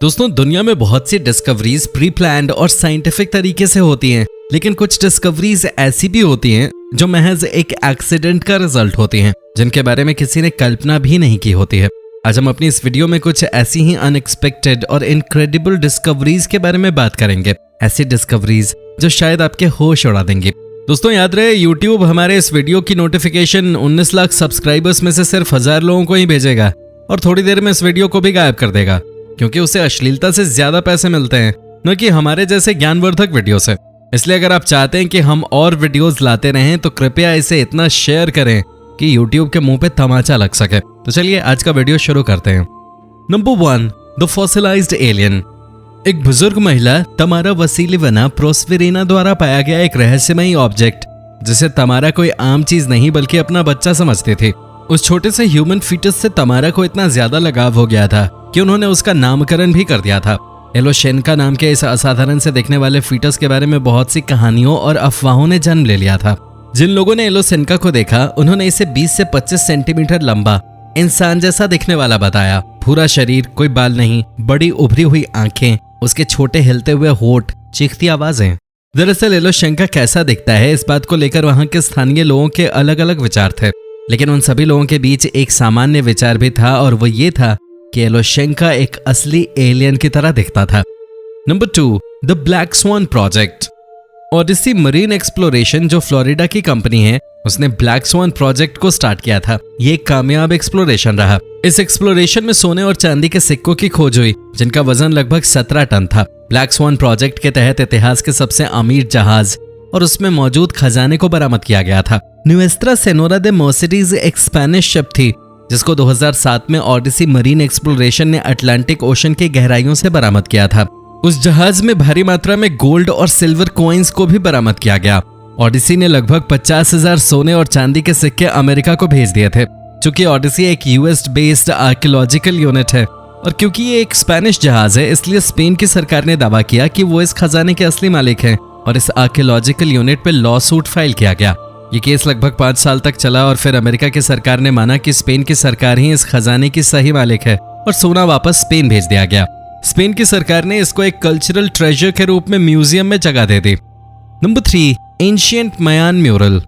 दोस्तों, दुनिया में बहुत सी डिस्कवरीज प्री प्लान्ड और साइंटिफिक तरीके से होती हैं, लेकिन कुछ डिस्कवरीज ऐसी भी होती हैं जो महज एक एक्सीडेंट का रिजल्ट होती हैं, जिनके बारे में किसी ने कल्पना भी नहीं की होती है। आज हम अपनी इस वीडियो में कुछ ऐसी ही अनएक्सपेक्टेड और इनक्रेडिबल डिस्कवरीज के बारे में बात करेंगे। ऐसी डिस्कवरीज जो शायद आपके होश उड़ा देंगी। दोस्तों, याद रहे YouTube हमारे इस वीडियो की नोटिफिकेशन 19 लाख सब्सक्राइबर्स में से सिर्फ 1000 लोगों को ही भेजेगा और थोड़ी देर में इस वीडियो को भी गायब कर देगा, क्योंकि उसे अश्लीलता से ज्यादा पैसे मिलते हैं, न कि हमारे जैसे ज्ञानवर्धक वीडियो से। इसलिए अगर आप चाहते हैं कि हम और वीडियोस लाते रहें तो कृपया इसे इतना शेयर करें कि YouTube के मुंह पे तमाचा लग सके। तो चलिए आज का वीडियो शुरू करते हैं। Number 1, the fossilised alien. एक बुजुर्ग महिला तमारा वसीलिवना प्रोस्पेरिना द्वारा पाया गया एक रहस्यमयी ऑब्जेक्ट, जिसे तमारा कोई आम चीज नहीं बल्कि अपना बच्चा समझती थी। उस छोटे से ह्यूमन फीटस से तमारा को इतना ज्यादा लगाव हो गया था कि उन्होंने उसका नामकरण भी कर दिया था। एलोशेनका नाम के इस असाधारण से दिखने वाले फीटस के बारे में बहुत सी कहानियों और अफवाहों ने जन्म ले लिया था। जिन लोगों ने एलोशेनका को देखा, उन्होंने इसे 20 से 25 सेंटीमीटर लंबा, इंसान जैसा दिखने वाला बताया। पूरा शरीर, कोई बाल नहीं, बड़ी उभरी हुई आंखें, उसके छोटे हिलते हुए होठ, चीखती आवाजें। दरअसल एलोशेनका कैसा दिखता है, इस बात को लेकर वहां के स्थानीय लोगों के अलग अलग विचार थे, लेकिन उन सभी लोगों के बीच एक सामान्य विचार भी था, और वो ये था कि एलोशेनका एक असली एलियन की तरह दिखता था। Number 2, the black swan project. Odyssey marine exploration, जो फ्लोरिडा की कंपनी है, उसने ब्लैक स्वान प्रोजेक्ट को स्टार्ट किया था। ये एक कामयाब एक्सप्लोरेशन रहा। इस एक्सप्लोरेशन में सोने और चांदी के सिक्कों की खोज हुई, जिनका वजन लगभग 17 टन था। ब्लैक स्वान प्रोजेक्ट के तहत इतिहास के सबसे अमीर जहाज और उसमें मौजूद खजाने को बरामद किया गया था। नुएस्त्रा सेनोरा दे मर्सिडीज एक स्पेनिश शिप थी, जिसको 2007 में ओडिसी मरीन एक्सप्लोरेशन ने अटलांटिक ओशन की गहराइयों से बरामद किया था। उस जहाज में भारी मात्रा में गोल्ड और सिल्वर कॉइन्स को भी बरामद किया गया। ओडिसी ने लगभग 50,000 सोने और चांदी के सिक्के अमेरिका को भेज दिए थे। चूंकि ओडिसी एक यूएस बेस्ड आर्कियोलॉजिकल यूनिट है और क्योंकि ये एक स्पेनिश जहाज है, इसलिए स्पेन की सरकार ने दावा किया कि वो इस खजाने के असली मालिक हैं और इस आर्कियोलॉजिकल यूनिट पे लॉ सूट फाइल किया गया। ये केस लगभग 5 साल तक चला और फिर अमेरिका की सरकार ने माना कि स्पेन की सरकार ही इस खजाने की सही मालिक है और सोना वापस स्पेन भेज दिया गया। स्पेन की सरकार ने इसको एक कल्चरल ट्रेजर के रूप में म्यूजियम में जगह दे दी। नंबर 3, एंशिएंट मायान म्यूरल।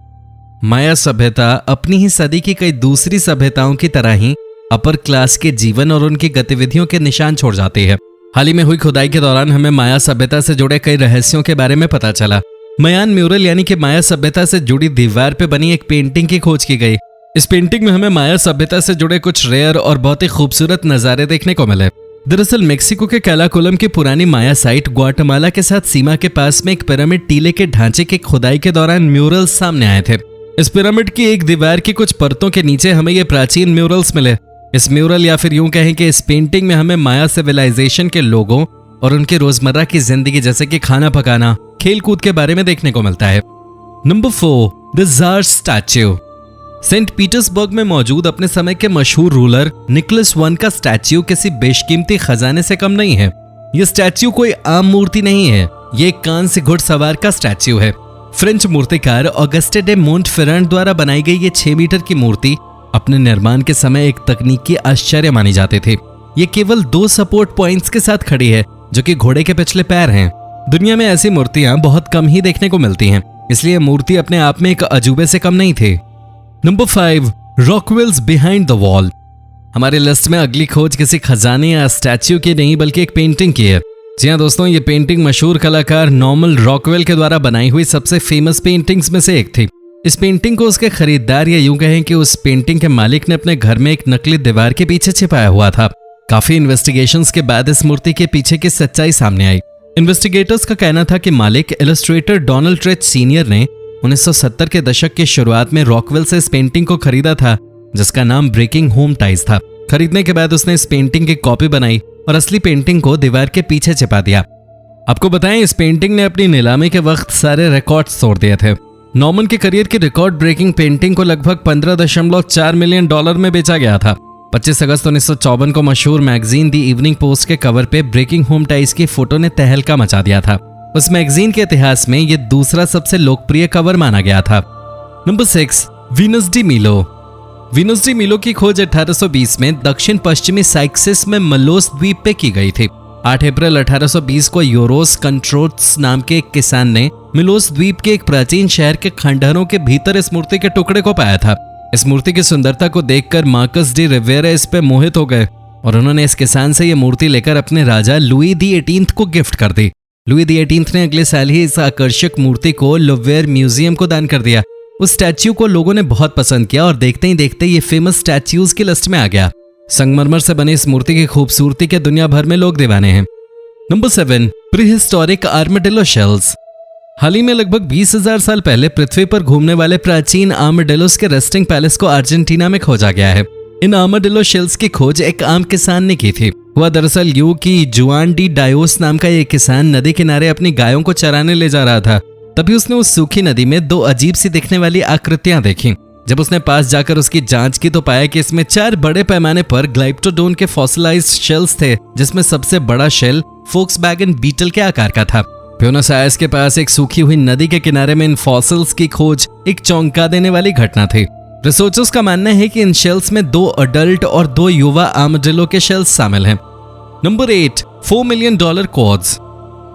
माया सभ्यता अपनी ही सदी की कई दूसरी सभ्यताओं की तरह ही अपर क्लास के जीवन और उनकी गतिविधियों के निशान छोड़ जाती है। हाल ही में हुई खुदाई के दौरान हमें माया सभ्यता से जुड़े कई रहस्यों के बारे में पता चला। मायान म्यूरल यानी कि माया सभ्यता से जुड़ी दीवार पे बनी एक पेंटिंग की खोज की गई। इस पेंटिंग में हमें माया सभ्यता से जुड़े कुछ रेयर और बहुत ही खूबसूरत नजारे देखने को मिले। दरअसल मेक्सिको के कैलाकुलम की पुरानी माया साइट ग्वाटेमाला के साथ सीमा के पास में एक पिरामिड टीले के ढांचे की खुदाई के दौरान म्यूरल्स सामने आए थे। इस पिरामिड की एक दीवार की कुछ परतों के नीचे हमें ये प्राचीन म्यूरल्स मिले। इस म्यूरल या फिर यूं कहें कि इस पेंटिंग में हमें माया सिविलाइजेशन के लोगों और उनके रोजमर्रा की जिंदगी, जैसे कि खाना पकाना, खेल कूद के बारे में देखने को मिलता है। Number 4, the tsar statue. Saint Petersburg में मौजूद अपने समय के मशहूर रूलर निकोलस I का स्टैच्यू किसी बेशकीमती खजाने से कम नहीं है। यह स्टैच्यू कोई आम मूर्ति नहीं है, ये एक कान से घुड़सवार का स्टैच्यू है। फ्रेंच मूर्तिकार ऑगस्टे डे मोंटफेरेंट द्वारा बनाई गई ये 6 मीटर की मूर्ति अपने निर्माण के समय एक तकनीकी आश्चर्य मानी जाती थी। ये केवल 2 सपोर्ट पॉइंट्स के साथ खड़ी है, जो कि घोड़े के पिछले पैर हैं। दुनिया में ऐसी मूर्तियां बहुत कम ही देखने को मिलती हैं, इसलिए मूर्ति अपने आप में एक अजूबे से कम नहीं थी। Number 5, Rockwells behind the wall. हमारे लिस्ट में अगली खोज किसी खजाने या स्टैच्यू की नहीं बल्कि एक पेंटिंग की है। जी हाँ दोस्तों, ये पेंटिंग मशहूर कलाकार नॉर्मन रॉकवेल के द्वारा बनाई हुई सबसे फेमस पेंटिंग्स में से एक थी। इस पेंटिंग को उसके खरीदार, या यूं कहें कि उस पेंटिंग के मालिक ने अपने घर में एक नकली दीवार के पीछे छिपाया हुआ था। काफी इन्वेस्टिगेशंस के बाद इस मूर्ति के पीछे की सच्चाई सामने आई। इन्वेस्टिगेटर्स का कहना था कि मालिक इलस्ट्रेटर डोनाल्ड ट्रेच सीनियर ने 1970 के दशक के शुरुआत में रॉकवेल से इस पेंटिंग को खरीदा था, जिसका नाम ब्रेकिंग होम टाइज था। खरीदने के बाद उसने इस पेंटिंग की कॉपी बनाई और असली पेंटिंग को दीवार के पीछे छिपा दिया। आपको बताएं, इस पेंटिंग ने अपनी नीलामी के वक्त सारे रिकॉर्ड्स तोड़ दिए थे। नॉर्मन के करियर की रिकॉर्ड ब्रेकिंग पेंटिंग को लगभग $15.4 मिलियन में बेचा गया था। 25 अगस्त 1954 को मशहूर मैगजीन दी इवनिंग पोस्ट के कवर पे ब्रेकिंग होम टाइज की फोटो ने तहलका मचा दिया था। उस मैगजीन के इतिहास में यह दूसरा सबसे लोकप्रिय कवर माना गया था। नंबर 6, वीनस डी मिलो। वीनस डी मिलो की खोज 1820 में दक्षिण पश्चिमी साइक्सिस में मलोस द्वीप पे की गई थी। 8 अप्रैल 1820 को योरोस कंट्रोट्स नाम के एक किसान ने मिलोस द्वीप के एक प्राचीन शहर के खंडहरों के भीतर इस मूर्ति के टुकड़े को पाया था। इस मूर्ति की सुंदरता को देखकर मार्कस डी रिवेरा इस पे मोहित हो गए और उन्होंने इस किसान से यह मूर्ति लेकर अपने राजा लुई दी 18 को गिफ्ट कर दी। लुई दी 18 ने अगले साल ही इस आकर्षक मूर्ति को लुवेर म्यूजियम को दान कर दिया। उस स्टैच्यू को लोगों ने बहुत पसंद किया और देखते ही देखते ये फेमस स्टैच्यूज की लिस्ट में आ गया। संगमरमर से बनी इस मूर्ति की खूबसूरती के दुनिया भर में लोग दीवाने हैं। Number 7, prehistoric armadillo shells. हाल ही में लगभग 20,000 साल पहले पृथ्वी पर घूमने वाले प्राचीन आर्मेडिलोस के रेस्टिंग पैलेस को अर्जेंटीना में खोजा गया है। इन आर्मेडिलो शेल्स की खोज एक आम किसान ने की थी। हुआ दरअसल यूं कि जुआन डी डायोस नाम का एक किसान नदी किनारे अपनी गायों को चराने ले जा रहा था। तभी उसने उस सूखी नदी में 2 अजीब सी दिखने वाली आकृतियां देखी। जब उसने पास जाकर उसकी जांच की तो पाया कि इसमें 4 बड़े पैमाने पर ग्लाइप्टोडोन के फॉसिलाइज्ड शेल्स थे, जिसमें सबसे बड़ा शेल फोक्सवैगन बीटल के आकार का था। ब्यूनस आयर्स के पास एक सूखी हुई नदी के किनारे में इन फॉसिल्स की खोज एक चौंका देने वाली घटना थी। रिसर्चर्स का मानना है कि इन शेल्स में 2 अडल्ट और 2 युवा आर्मेडिलो के शेल्स शामिल हैं। Number 8, $4 million quartz.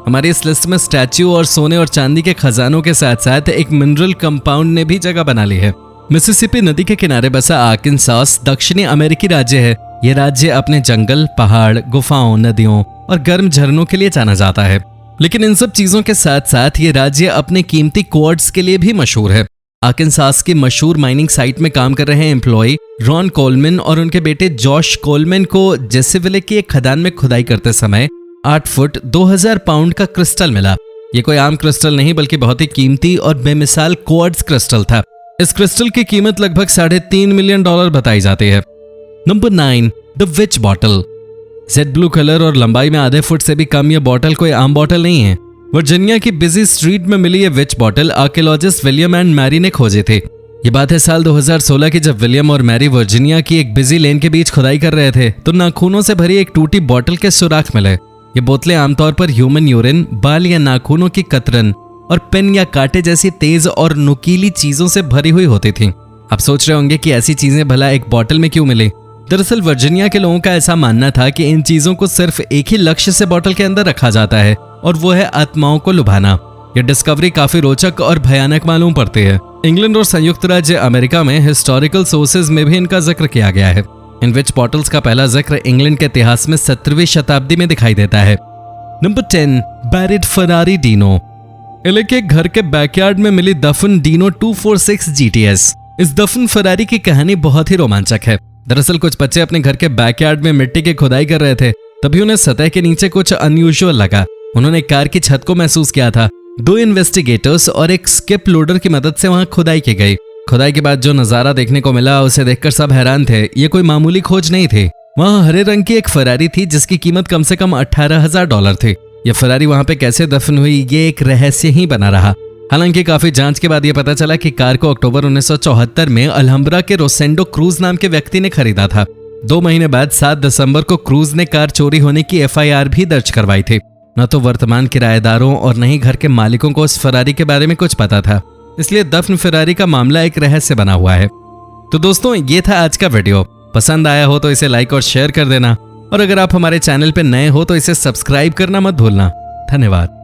हमारी इस लिस्ट में स्टैच्यू और सोने और चांदी के खजानों के साथ साथ एक मिनरल कंपाउंड ने भी जगह बना ली है। मिसिसिपी नदी के किनारे बसा आर्कांसास दक्षिणी अमेरिकी राज्य है। ये राज्य अपने जंगल, पहाड़, गुफाओं, नदियों और गर्म झरनों के लिए जाना जाता है। लेकिन इन सब चीजों के साथ साथ ये राज्य अपने कीमती क्वार्ट्ज के लिए भी मशहूर है। आर्कांसास की मशहूर माइनिंग साइट में काम कर रहे एम्प्लॉय रॉन कोलमैन और उनके बेटे जॉश कोलमैन को जेसिविले की एक खदान में खुदाई करते समय 8 फुट 2000 पाउंड का क्रिस्टल मिला। ये कोई आम क्रिस्टल नहीं बल्कि बहुत ही कीमती और बेमिसाल क्वार्ट्ज क्रिस्टल था। इस क्रिस्टल की कीमत लगभग $3.5 मिलियन बताई जाती है। Number 9, the which bottle. Z blue colour और लंबाई में आधे फुट से भी कम यह बॉटल कोई आम बॉटल नहीं है। वर्जीनिया की बिजी स्ट्रीट में मिली ये witch bottle archaeologist William and Mary ने खोजी थी। ये बात है साल 2016 की, जब विलियम और मैरी वर्जीनिया की एक बिजी लेन के बीच खुदाई कर रहे थे तो नाखूनों से भरी एक टूटी बॉटल के सुराख मिले। ये बोतलें आमतौर पर ह्यूमन यूरिन, बाल या नाखूनों की कतरन और पेन या कांटे जैसी तेज और नुकीली चीजों से भरी हुई होती थी। आप सोच रहे होंगे कि ऐसी चीजें भला एक बॉटल में क्यों मिली। दरअसल वर्जीनिया के लोगों का ऐसा मानना था कि इन चीजों को सिर्फ एक ही लक्ष्य से बॉटल के अंदर रखा जाता है और वो है आत्माओं को लुभाना। यह डिस्कवरी काफी रोचक और भयानक मालूम पड़ती है। इंग्लैंड और संयुक्त राज्य अमेरिका में हिस्टोरिकल सोर्सेज में भी इनका जिक्र किया गया है। इन विच बॉटल्स का पहला जिक्र इंग्लैंड के इतिहास में 17वीं शताब्दी में दिखाई देता है। Number 10, buried Ferrari Dino. LA के घर के बैकयार्ड में मिली दफन डीनो 246 GTS। इस दफन फरारी की कहानी बहुत ही रोमांचक है। दरअसल कुछ बच्चे अपने घर के बैकयार्ड में मिट्टी की खुदाई कर रहे थे, तभी उन्हें सतह के नीचे कुछ अनयूजुअल लगा। उन्होंने एक कार की छत को महसूस किया था। 2 इन्वेस्टिगेटर्स और एक स्किप लोडर की मदद से वहां खुदाई की गई। खुदाई के बाद जो नजारा देखने को मिला उसे देखकर सब हैरान थे। ये कोई मामूली खोज नहीं थी। वहां हरे रंग की एक फरारी थी जिसकी कीमत कम से कम $18,000 थी। यह फरारी वहां पे कैसे दफन हुई ये एक रहस्य ही बना रहा। हालांकि काफी जांच के बाद यह पता चला कि कार को अक्टूबर 1974 में अल्हम्ब्रा के रोसेंडो क्रूज नाम के व्यक्ति ने खरीदा था। 2 महीने बाद 7 दिसंबर को क्रूज ने कार चोरी होने की FIR भी दर्ज करवाई थी। न तो वर्तमान किराएदारों और न ही घर के मालिकों को उस फरारी के बारे में कुछ पता था, इसलिए दफन फरारी का मामला एक रहस्य बना हुआ है। तो दोस्तों, ये था आज का वीडियो। पसंद आया हो तो इसे लाइक और शेयर कर देना, और अगर आप हमारे चैनल पे नए हो तो इसे सब्सक्राइब करना मत भूलना। धन्यवाद।